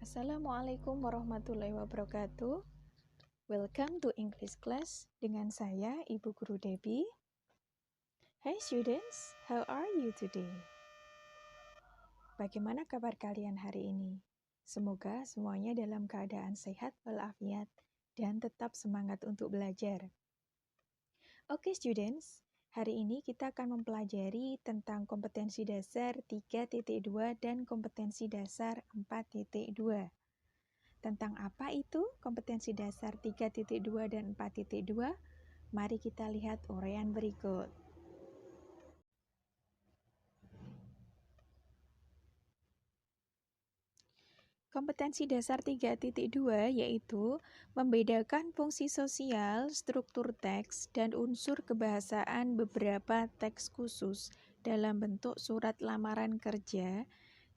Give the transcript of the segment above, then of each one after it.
Assalamualaikum warahmatullahi wabarakatuh. Welcome to English class dengan saya Ibu Guru Debbie. Hey students, how are you today? Bagaimana kabar kalian hari ini? Semoga semuanya dalam keadaan sehat walafiat dan tetap semangat untuk belajar. Oke students, hari ini kita akan mempelajari tentang kompetensi dasar 3.2 dan kompetensi dasar 4.2. Tentang apa itu kompetensi dasar 3.2 dan 4.2? Mari kita lihat uraian berikut. Kompetensi dasar 3.2 yaitu membedakan fungsi sosial, struktur teks, dan unsur kebahasaan beberapa teks khusus dalam bentuk surat lamaran kerja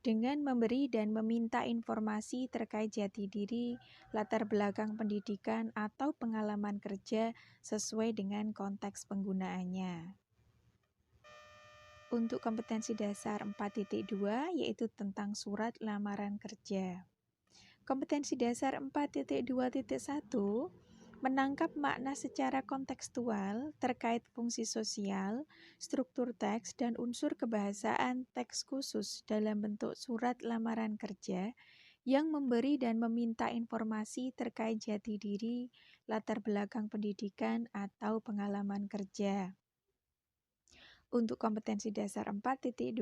dengan memberi dan meminta informasi terkait jati diri, latar belakang pendidikan, atau pengalaman kerja sesuai dengan konteks penggunaannya. Untuk kompetensi dasar 4.2 yaitu tentang surat lamaran kerja. Kompetensi dasar 4.2.1 menangkap makna secara kontekstual terkait fungsi sosial, struktur teks, dan unsur kebahasaan teks khusus dalam bentuk surat lamaran kerja yang memberi dan meminta informasi terkait jati diri, latar belakang pendidikan, atau pengalaman kerja. Untuk kompetensi dasar 4.2.2,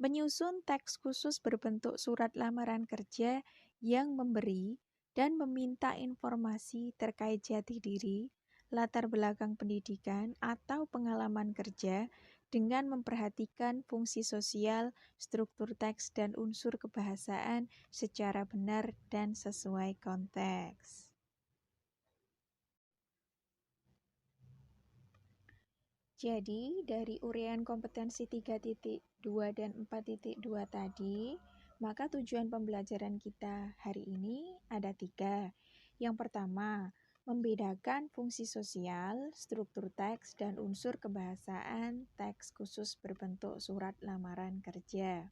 menyusun teks khusus berbentuk surat lamaran kerja yang memberi dan meminta informasi terkait jati diri, latar belakang pendidikan, atau pengalaman kerja dengan memperhatikan fungsi sosial, struktur teks, dan unsur kebahasaan secara benar dan sesuai konteks. Jadi, dari uraian kompetensi 3.2 dan 4.2 tadi, maka tujuan pembelajaran kita hari ini ada 3. Yang pertama, membedakan fungsi sosial, struktur teks, dan unsur kebahasaan teks khusus berbentuk surat lamaran kerja.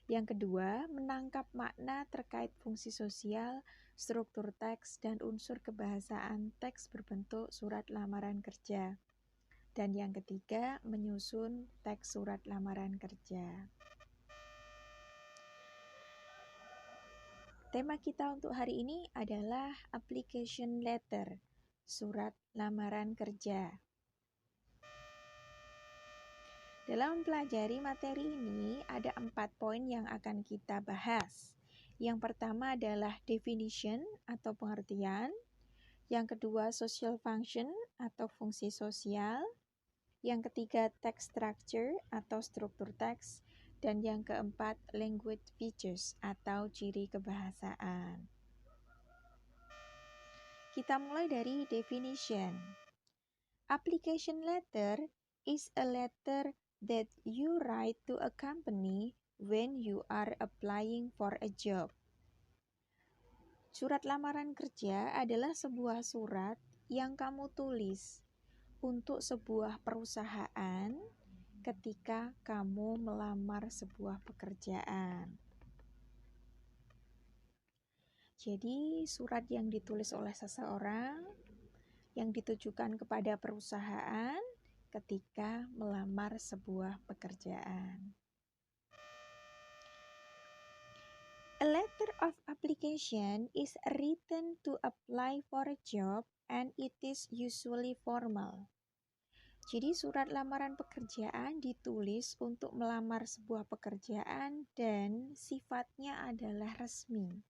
Yang kedua, menangkap makna terkait fungsi sosial, struktur teks, dan unsur kebahasaan teks berbentuk surat lamaran kerja. Dan yang ketiga, menyusun teks surat lamaran kerja. Tema kita untuk hari ini adalah application letter, surat lamaran kerja. Dalam mempelajari materi ini, ada 4 poin yang akan kita bahas. Yang pertama adalah definition atau pengertian. Yang kedua, social function atau fungsi sosial. Yang ketiga, text structure atau struktur teks. Dan yang keempat, language features atau ciri kebahasaan. Kita mulai dari definition. Application letter is a letter that you write to a company when you are applying for a job. Surat lamaran kerja adalah sebuah surat yang kamu tulis untuk sebuah perusahaan ketika kamu melamar sebuah pekerjaan. Jadi, surat yang ditulis oleh seseorang yang ditujukan kepada perusahaan ketika melamar sebuah pekerjaan. A letter of application is written to apply for a job and it is usually formal. Jadi surat lamaran pekerjaan ditulis untuk melamar sebuah pekerjaan dan sifatnya adalah resmi.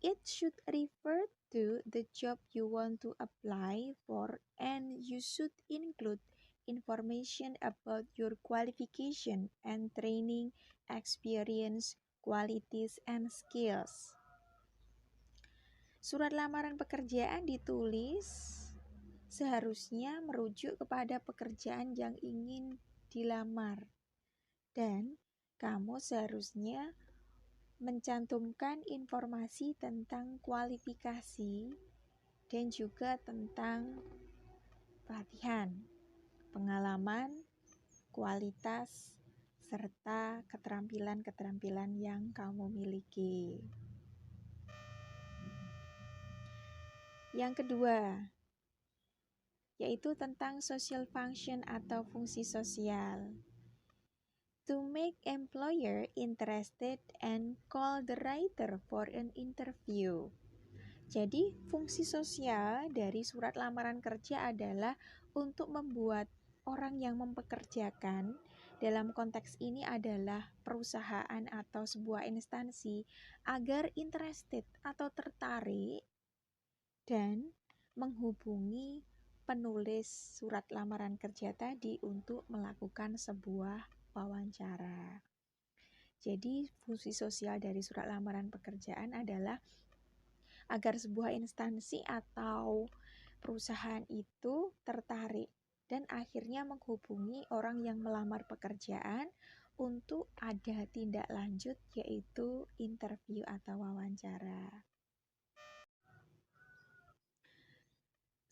It should refer to the job you want to apply for and you should include information about your qualification and training, experience, qualities, and skills. Surat lamaran pekerjaan ditulis seharusnya merujuk kepada pekerjaan yang ingin dilamar. Dan kamu seharusnya mencantumkan informasi tentang kualifikasi dan juga tentang pelatihan, pengalaman, kualitas, serta keterampilan-keterampilan yang kamu miliki. Yang kedua, yaitu tentang social function atau fungsi sosial. To make employer interested and call the writer for an interview. Jadi, fungsi sosial dari surat lamaran kerja adalah untuk membuat orang yang mempekerjakan, dalam konteks ini adalah perusahaan atau sebuah instansi, agar interested atau tertarik dan menghubungi penulis surat lamaran kerja tadi untuk melakukan sebuah wawancara. Jadi, fungsi sosial dari surat lamaran pekerjaan adalah agar sebuah instansi atau perusahaan itu tertarik dan akhirnya menghubungi orang yang melamar pekerjaan untuk ada tindak lanjut, yaitu interview atau wawancara.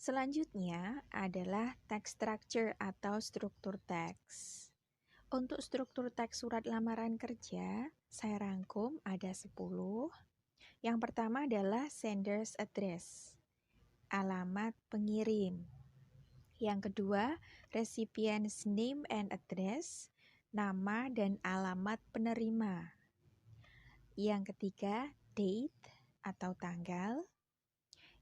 Selanjutnya adalah text structure atau struktur teks. Untuk struktur teks surat lamaran kerja, saya rangkum ada 10. Yang pertama adalah sender's address, alamat pengirim. Yang kedua, recipient's name and address, nama dan alamat penerima. Yang ketiga, date atau tanggal.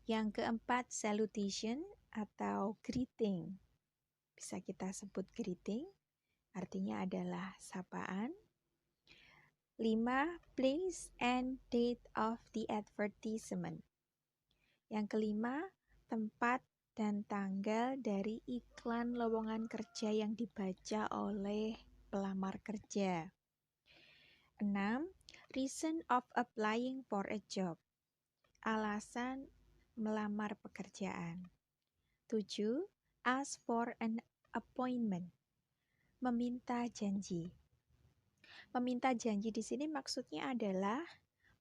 Yang keempat, salutation atau greeting. Bisa kita sebut greeting, artinya adalah sapaan. 5. Place and date of the advertisement. Yang kelima, tempat dan tanggal dari iklan lowongan kerja yang dibaca oleh pelamar kerja. 6. Reason of applying for a job. Alasan melamar pekerjaan. 7. Ask for an appointment. Meminta janji. Meminta janji di sini maksudnya adalah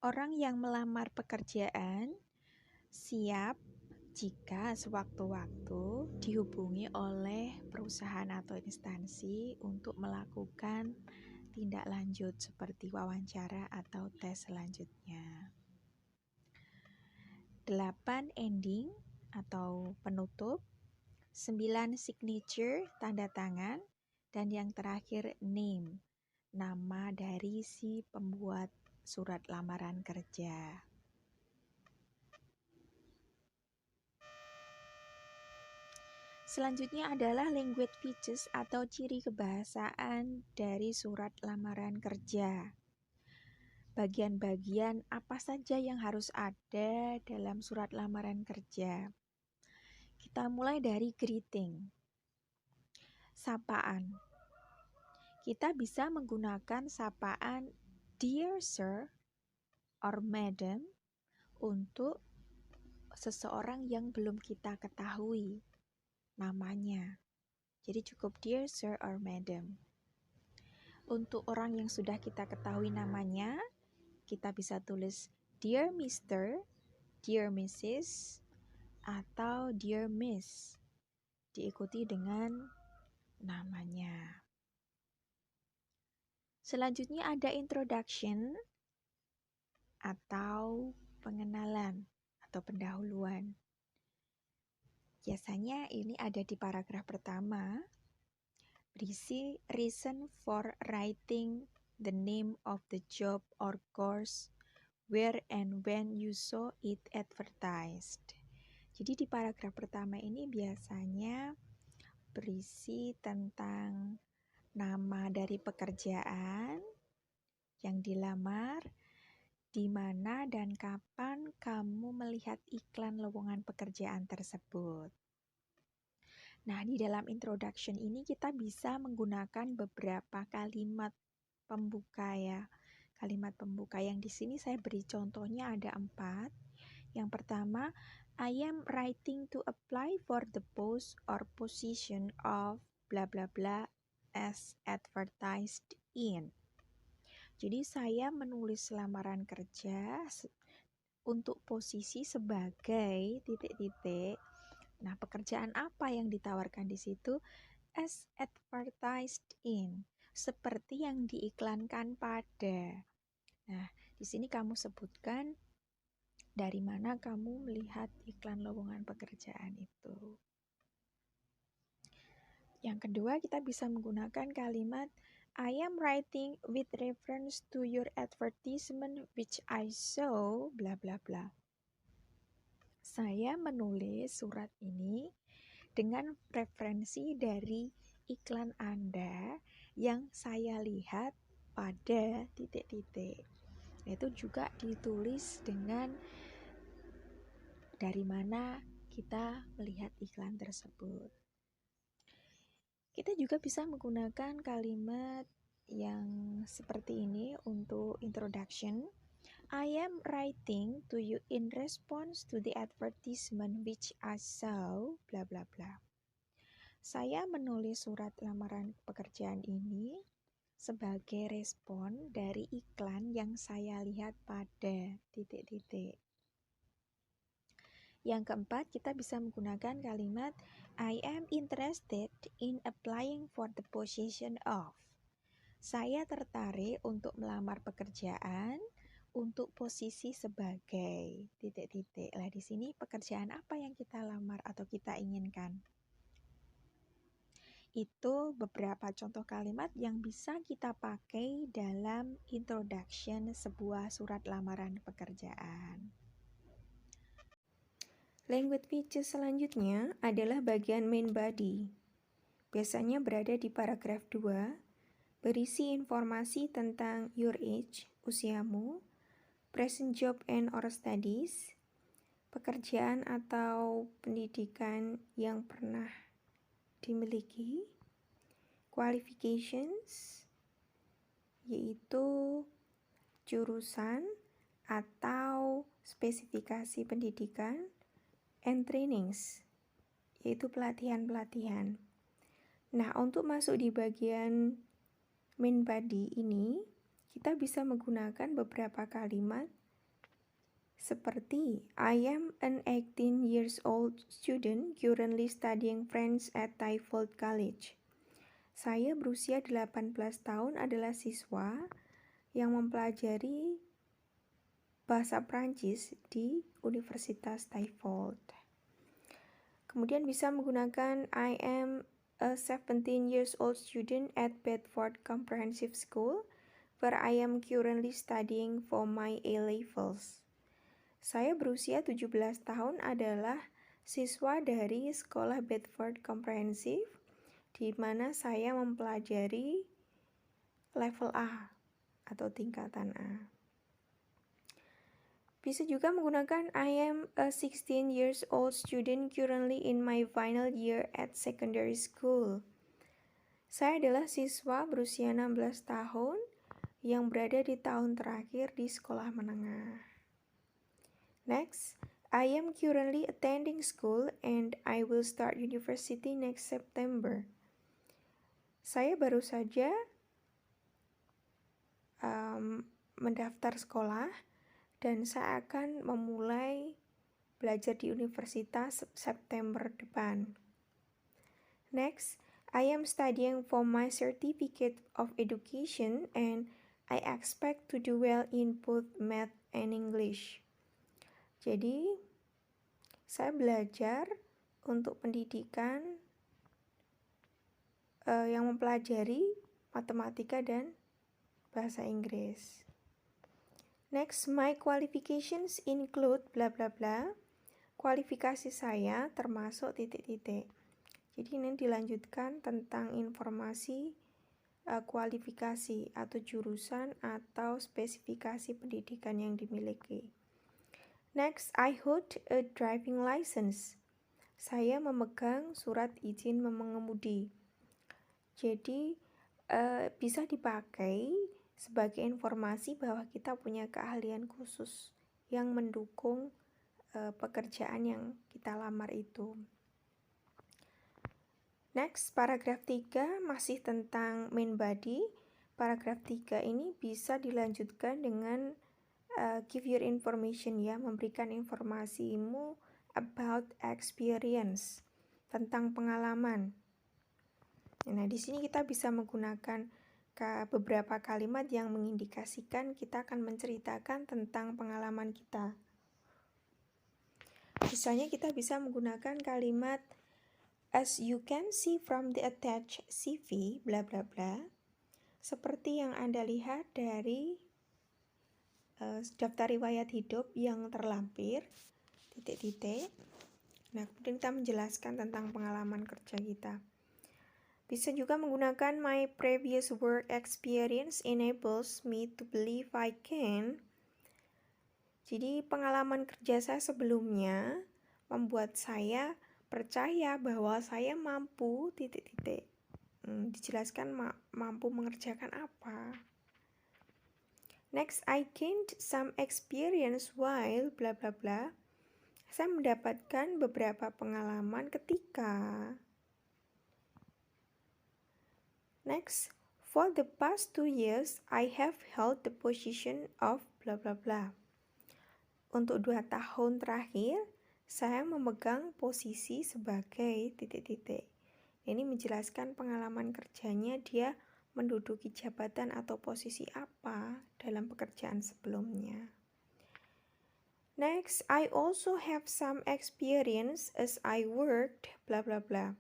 orang yang melamar pekerjaan siap jika sewaktu-waktu dihubungi oleh perusahaan atau instansi untuk melakukan tindak lanjut seperti wawancara atau tes selanjutnya. 8. Ending atau penutup. 9. Signature, tanda tangan. Dan yang terakhir, name, nama dari si pembuat surat lamaran kerja. Selanjutnya adalah language features atau ciri kebahasaan dari surat lamaran kerja. Bagian-bagian apa saja yang harus ada dalam surat lamaran kerja. Kita mulai dari greeting. Sapaan. Kita bisa menggunakan sapaan dear sir or madam untuk seseorang yang belum kita ketahui namanya. Jadi cukup dear sir or madam. Untuk orang yang sudah kita ketahui namanya, kita bisa tulis dear Mr., dear Mrs., atau dear Miss, diikuti dengan namanya. Selanjutnya ada introduction atau pengenalan atau pendahuluan. Biasanya ini ada di paragraf pertama, berisi reason for writing the name of the job or course, where and when you saw it advertised. Jadi di paragraf pertama ini biasanya berisi tentang nama dari pekerjaan yang dilamar, di mana dan kapan kamu melihat iklan lowongan pekerjaan tersebut. Nah, di dalam introduction ini kita bisa menggunakan beberapa kalimat pembuka ya. Kalimat pembuka yang di sini saya beri contohnya ada 4. Yang pertama, I am writing to apply for the post or position of bla bla bla as advertised in. Jadi saya menulis lamaran kerja untuk posisi sebagai titik-titik. Nah, pekerjaan apa yang ditawarkan di situ? As advertised in. seperti yang diiklankan pada. Nah, di sini kamu sebutkan dari mana kamu melihat iklan lowongan pekerjaan itu. Yang kedua, kita bisa menggunakan kalimat I am writing with reference to your advertisement which I saw bla bla bla. Saya menulis surat ini dengan referensi dari iklan Anda yang saya lihat pada titik-titik. Itu juga ditulis dengan dari mana kita melihat iklan tersebut. Kita juga bisa menggunakan kalimat yang seperti ini untuk introduction. I am writing to you in response to the advertisement which I saw, bla bla bla. Saya menulis surat lamaran pekerjaan ini sebagai respon dari iklan yang saya lihat pada titik-titik. Yang keempat, kita bisa menggunakan kalimat I am interested in applying for the position of. Saya tertarik untuk melamar pekerjaan untuk posisi sebagai titik-titik. Lah di sini pekerjaan apa yang kita lamar atau kita inginkan? Itu beberapa contoh kalimat yang bisa kita pakai dalam introduction sebuah surat lamaran pekerjaan. Language features selanjutnya adalah bagian main body. Biasanya berada di paragraf 2, berisi informasi tentang your age, usiamu, present job and or studies, pekerjaan atau pendidikan yang pernah dimiliki, qualifications, yaitu jurusan atau spesifikasi pendidikan, and trainings, yaitu pelatihan-pelatihan. Nah, untuk masuk di bagian main body ini, kita bisa menggunakan beberapa kalimat seperti I am an 18 years old student currently studying French at Typhoid College. Saya berusia 18 tahun adalah siswa yang mempelajari bahasa Prancis di Universitas Typhoid. Kemudian bisa menggunakan I am a 17 years old student at Bedford Comprehensive School where I am currently studying for my A-levels. Saya berusia 17 tahun adalah siswa dari sekolah Bedford Comprehensive di mana saya mempelajari level A atau tingkatan A. Bisa juga menggunakan I am a 16 years old student currently in my final year at secondary school. Saya adalah siswa berusia 16 tahun yang berada di tahun terakhir di sekolah menengah. Next, I am currently attending school and I will start university next September. Saya baru saja mendaftar sekolah dan saya akan memulai belajar di universitas September depan. Next, I am studying for my certificate of education and I expect to do well in both math and English. Jadi, saya belajar untuk pendidikan yang mempelajari matematika dan bahasa Inggris. Next, my qualifications include bla bla bla. Kualifikasi saya termasuk titik-titik. Jadi ini dilanjutkan tentang informasi kualifikasi atau jurusan atau spesifikasi pendidikan yang dimiliki. Next, I hold a driving license. Saya memegang surat izin mengemudi. Jadi bisa dipakai sebagai informasi bahwa kita punya keahlian khusus yang mendukung pekerjaan yang kita lamar itu. Next, paragraf 3 masih tentang main body. Paragraf 3 ini bisa dilanjutkan dengan give your information ya, memberikan informasimu about experience, tentang pengalaman. Nah, di sini kita bisa menggunakan beberapa kalimat yang mengindikasikan kita akan menceritakan tentang pengalaman kita. Misalnya kita bisa menggunakan kalimat as you can see from the attached CV bla bla bla, seperti yang Anda lihat dari daftar riwayat hidup yang terlampir titik-titik. Nah, kemudian kita menjelaskan tentang pengalaman kerja kita. Bisa juga menggunakan my previous work experience enables me to believe I can. Jadi pengalaman kerja saya sebelumnya membuat saya percaya bahwa saya mampu titik-titik. Dijelaskan mampu mengerjakan apa. Next, I gained some experience while bla bla bla. Saya mendapatkan beberapa pengalaman ketika. Next, for the past 2 years, I have held the position of bla bla bla. Untuk 2 tahun terakhir, saya memegang posisi sebagai titik-titik. Ini menjelaskan pengalaman kerjanya, dia menduduki jabatan atau posisi apa dalam pekerjaan sebelumnya. Next, I also have some experience as I worked bla bla bla.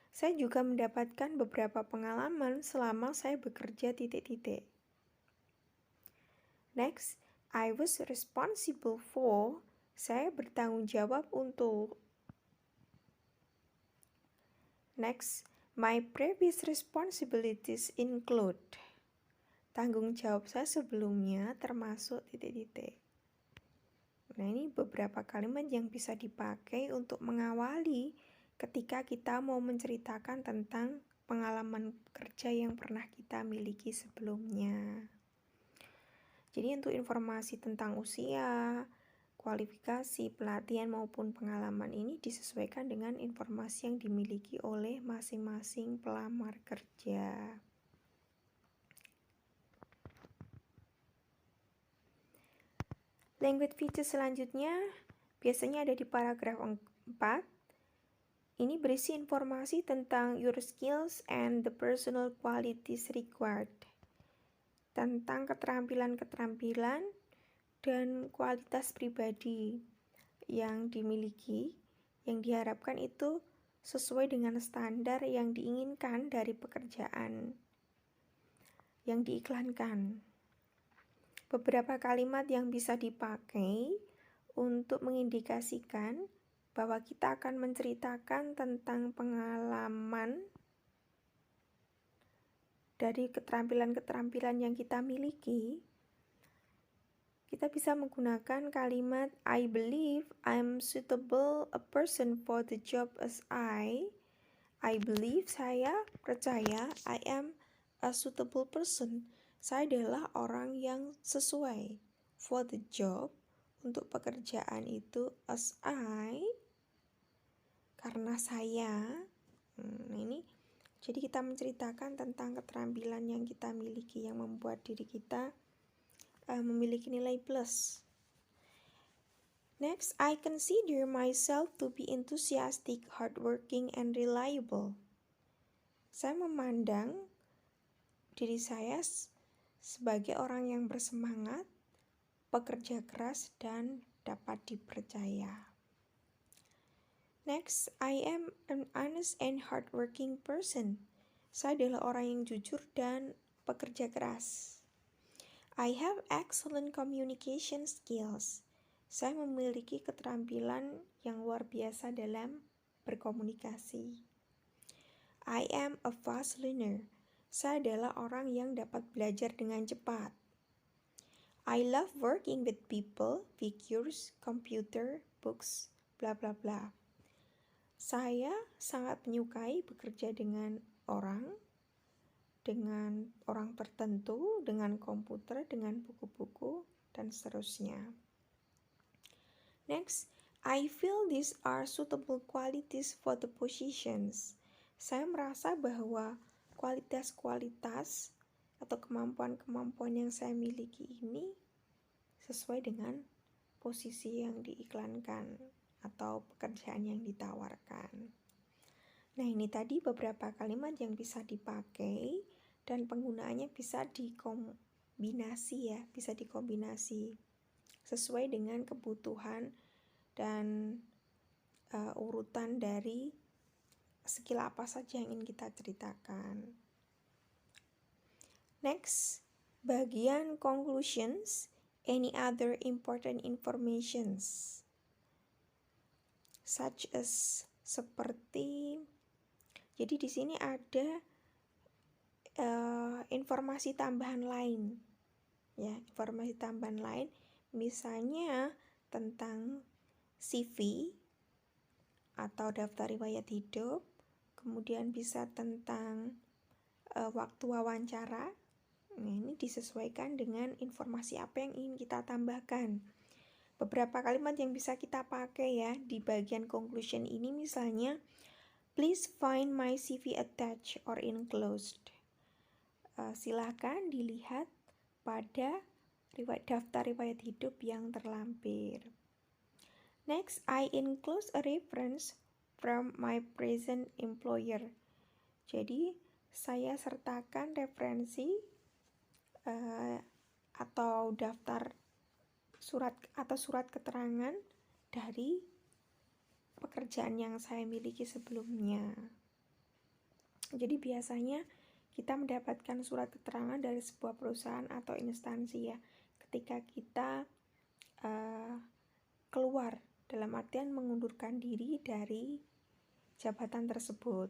Saya juga mendapatkan beberapa pengalaman selama saya bekerja titik-titik. Next, I was responsible for. Saya bertanggung jawab untuk. Next, my previous responsibilities include. Tanggung jawab saya sebelumnya termasuk titik-titik. Nah, ini beberapa kalimat yang bisa dipakai untuk mengawali ketika kita mau menceritakan tentang pengalaman kerja yang pernah kita miliki sebelumnya. Jadi untuk informasi tentang usia, kualifikasi, pelatihan maupun pengalaman ini disesuaikan dengan informasi yang dimiliki oleh masing-masing pelamar kerja. Language features selanjutnya biasanya ada di paragraf 4. Ini berisi informasi tentang your skills and the personal qualities required. Tentang keterampilan-keterampilan dan kualitas pribadi yang dimiliki, yang diharapkan itu sesuai dengan standar yang diinginkan dari pekerjaan yang diiklankan. Beberapa kalimat yang bisa dipakai untuk mengindikasikan bahwa kita akan menceritakan tentang pengalaman dari keterampilan-keterampilan yang kita miliki. Kita bisa menggunakan kalimat I believe I'm suitable a person for the job as I believe, saya percaya, I am a suitable person. Saya adalah orang yang sesuai for the job, untuk pekerjaan itu, as I, karena saya. Nah, ini jadi kita menceritakan tentang keterampilan yang kita miliki yang membuat diri kita memiliki nilai plus. Next, I consider myself to be enthusiastic, hardworking, and reliable. Saya memandang diri saya sebagai orang yang bersemangat, pekerja keras, dan dapat dipercaya. Next, I am an honest and hardworking person. Saya adalah orang yang jujur dan pekerja keras. I have excellent communication skills. Saya memiliki keterampilan yang luar biasa dalam berkomunikasi. I am a fast learner. Saya adalah orang yang dapat belajar dengan cepat. I love working with people, figures, computer, books, bla bla bla. Saya sangat menyukai bekerja dengan orang tertentu, dengan komputer, dengan buku-buku, dan seterusnya. Next, I feel these are suitable qualities for the positions. Saya merasa bahwa kualitas-kualitas atau kemampuan-kemampuan yang saya miliki ini sesuai dengan posisi yang diiklankan atau pekerjaan yang ditawarkan. Nah, ini tadi beberapa kalimat yang bisa dipakai dan penggunaannya bisa dikombinasi ya, bisa dikombinasi sesuai dengan kebutuhan dan urutan dari skill apa saja yang ingin kita ceritakan. Next, bagian conclusions, any other important informations such as seperti, jadi di sini ada informasi tambahan lain ya, informasi tambahan lain misalnya tentang CV atau daftar riwayat hidup, kemudian bisa tentang waktu wawancara. Nah, ini disesuaikan dengan informasi apa yang ingin kita tambahkan. Beberapa kalimat yang bisa kita pakai ya di bagian conclusion ini misalnya, please find my CV attached or enclosed. Silahkan dilihat pada daftar riwayat hidup yang terlampir. Next, I enclose a reference from my present employer. Jadi, saya sertakan referensi atau daftar surat keterangan dari pekerjaan yang saya miliki sebelumnya. Jadi biasanya kita mendapatkan surat keterangan dari sebuah perusahaan atau instansi ya, ketika kita keluar, dalam artian mengundurkan diri dari jabatan tersebut.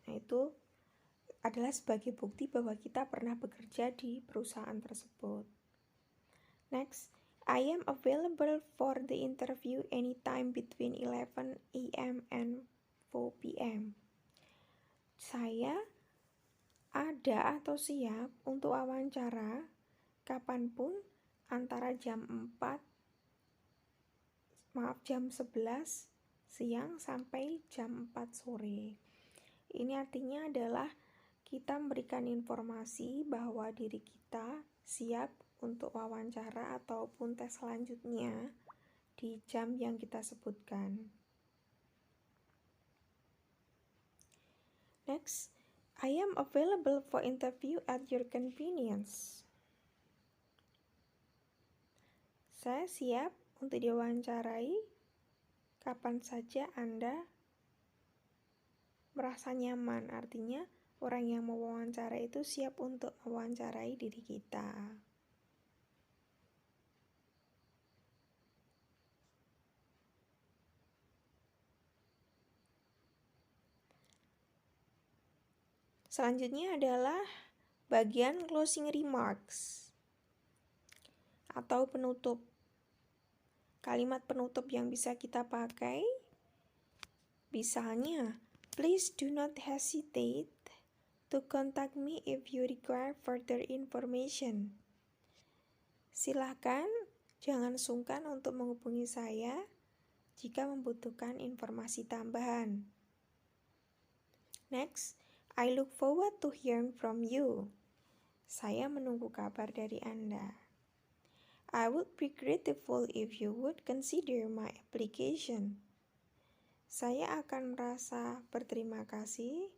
Nah, itu adalah sebagai bukti bahwa kita pernah bekerja di perusahaan tersebut. Next, I am available for the interview anytime between 11 a.m. and 4 p.m. Saya ada atau siap untuk wawancara kapanpun antara jam 11 siang sampai jam 4 sore. Ini artinya adalah kita memberikan informasi bahwa diri kita siap untuk wawancara ataupun tes selanjutnya di jam yang kita sebutkan. Next, I am available for interview at your convenience. Saya siap untuk diwawancarai kapan saja Anda merasa nyaman, artinya orang yang mau wawancara itu siap untuk mewawancarai diri kita. Selanjutnya adalah bagian closing remarks atau penutup. Kalimat penutup yang bisa kita pakai, misalnya, please do not hesitate to contact me if you require further information. Silakan jangan sungkan untuk menghubungi saya jika membutuhkan informasi tambahan. Next, I look forward to hearing from you. Saya menunggu kabar dari Anda. I would be grateful if you would consider my application. Saya akan merasa berterima kasih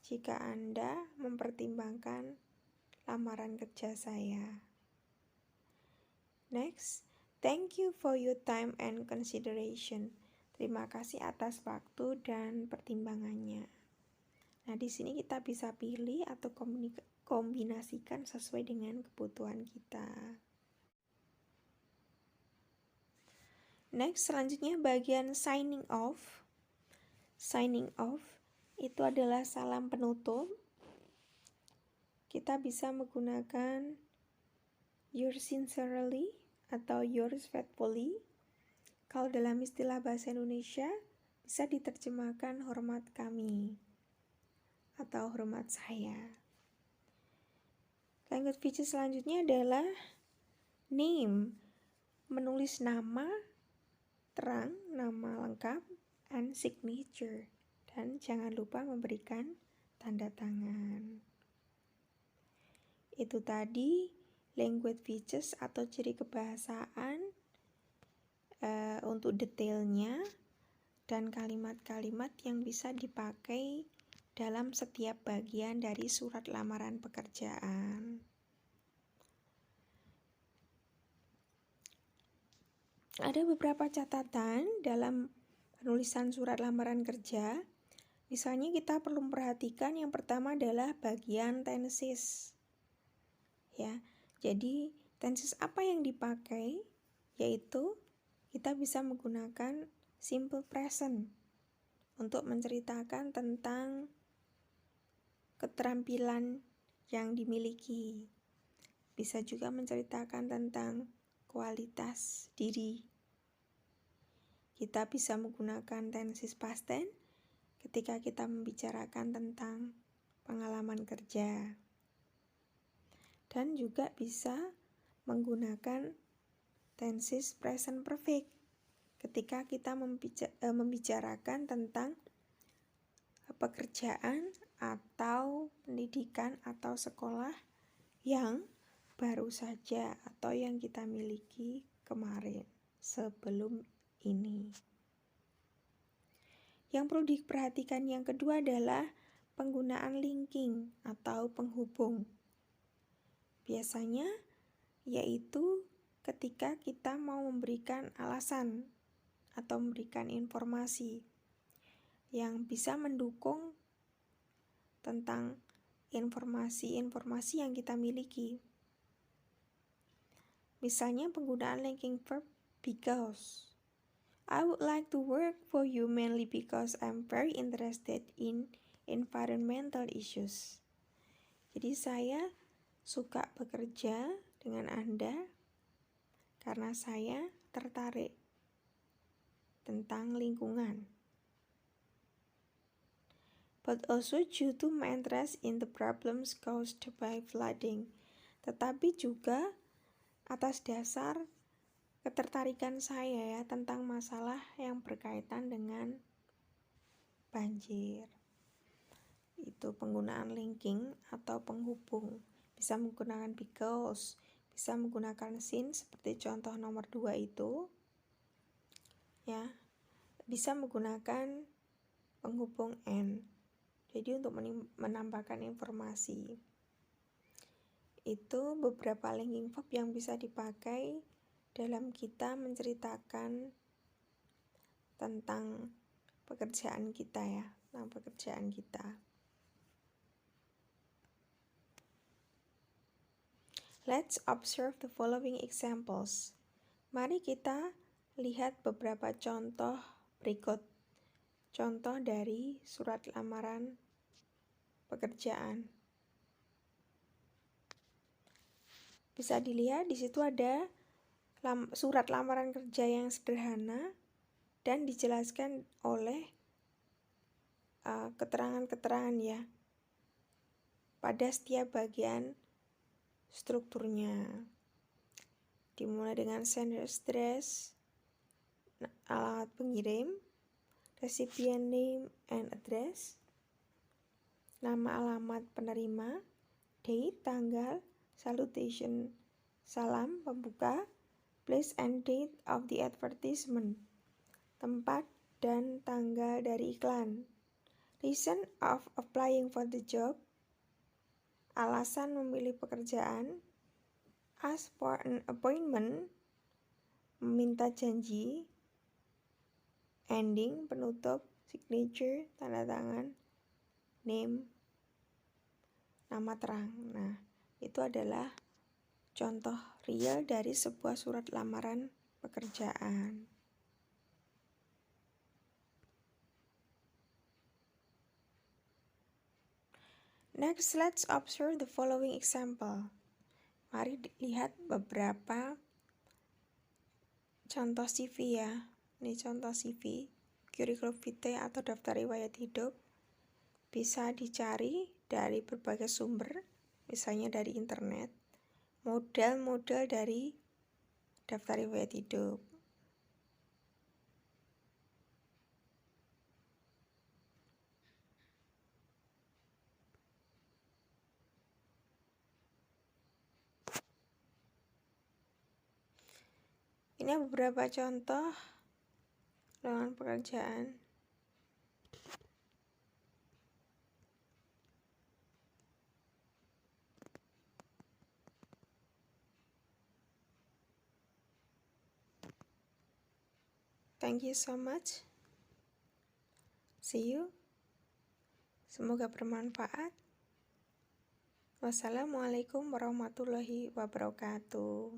jika Anda mempertimbangkan lamaran kerja saya. Next, thank you for your time and consideration. Terima kasih atas waktu dan pertimbangannya. Nah, di sini kita bisa pilih atau kombinasikan sesuai dengan kebutuhan kita. Next, selanjutnya bagian signing off. Signing off itu adalah salam penutup. Kita bisa menggunakan yours sincerely atau yours faithfully. Kalau dalam istilah bahasa Indonesia bisa diterjemahkan hormat kami atau hormat saya. Language feature selanjutnya adalah name, menulis nama, terang, nama lengkap, and signature. Dan jangan lupa memberikan tanda tangan. Itu tadi language features atau ciri kebahasaan untuk detailnya dan kalimat-kalimat yang bisa dipakai dalam setiap bagian dari surat lamaran pekerjaan. Ada beberapa catatan dalam penulisan surat lamaran kerja. Misalnya kita perlu memperhatikan yang pertama adalah bagian tenses. Ya, jadi tenses apa yang dipakai? Yaitu kita bisa menggunakan simple present untuk menceritakan tentang keterampilan yang dimiliki. Bisa juga menceritakan tentang kualitas diri. Kita bisa menggunakan tenses past tense ketika kita membicarakan tentang pengalaman kerja. Dan juga bisa menggunakan tenses present perfect ketika kita membicarakan tentang pekerjaan atau pendidikan atau sekolah yang baru saja atau yang kita miliki kemarin sebelum ini. Yang perlu diperhatikan yang kedua adalah penggunaan linking atau penghubung. Biasanya yaitu ketika kita mau memberikan alasan atau memberikan informasi yang bisa mendukung tentang informasi-informasi yang kita miliki. Misalnya penggunaan linking verb because. I would like to work for you mainly because I'm very interested in environmental issues. Jadi saya suka bekerja dengan Anda karena saya tertarik tentang lingkungan. But also due to my interest in the problems caused by flooding. Tetapi juga atas dasar ketertarikan saya ya tentang masalah yang berkaitan dengan banjir. Itu penggunaan linking atau penghubung. Bisa menggunakan because, bisa menggunakan since seperti contoh nomor 2 itu. Ya. Bisa menggunakan penghubung and. Jadi untuk menambahkan informasi. Itu beberapa linking verb yang bisa dipakai dalam kita menceritakan tentang pekerjaan kita ya, tentang pekerjaan kita. Let's observe the following examples. Mari kita lihat beberapa contoh berikut. Contoh dari surat lamaran pekerjaan. Bisa dilihat di situ ada surat lamaran kerja yang sederhana dan dijelaskan oleh keterangan-keterangan ya pada setiap bagian strukturnya. Dimulai dengan sender address, alamat pengirim, recipient name and address, nama alamat penerima, date, tanggal, salutation, salam pembuka, place and date of the advertisement, tempat dan tanggal dari iklan, reason of applying for the job, alasan memilih pekerjaan, ask for an appointment, meminta janji, ending, penutup, signature, tanda tangan, name, nama terang. Nah, itu adalah contoh real dari sebuah surat lamaran pekerjaan. Next, let's observe the following example. Mari lihat beberapa contoh CV ya. Ini contoh CV, curriculum vitae atau daftar riwayat hidup. Bisa dicari dari berbagai sumber, misalnya dari internet. Model-model dari daftar riwayat hidup. Ini beberapa contoh lowongan pekerjaan. Thank you so much. See you. Semoga bermanfaat. Wassalamualaikum warahmatullahi wabarakatuh.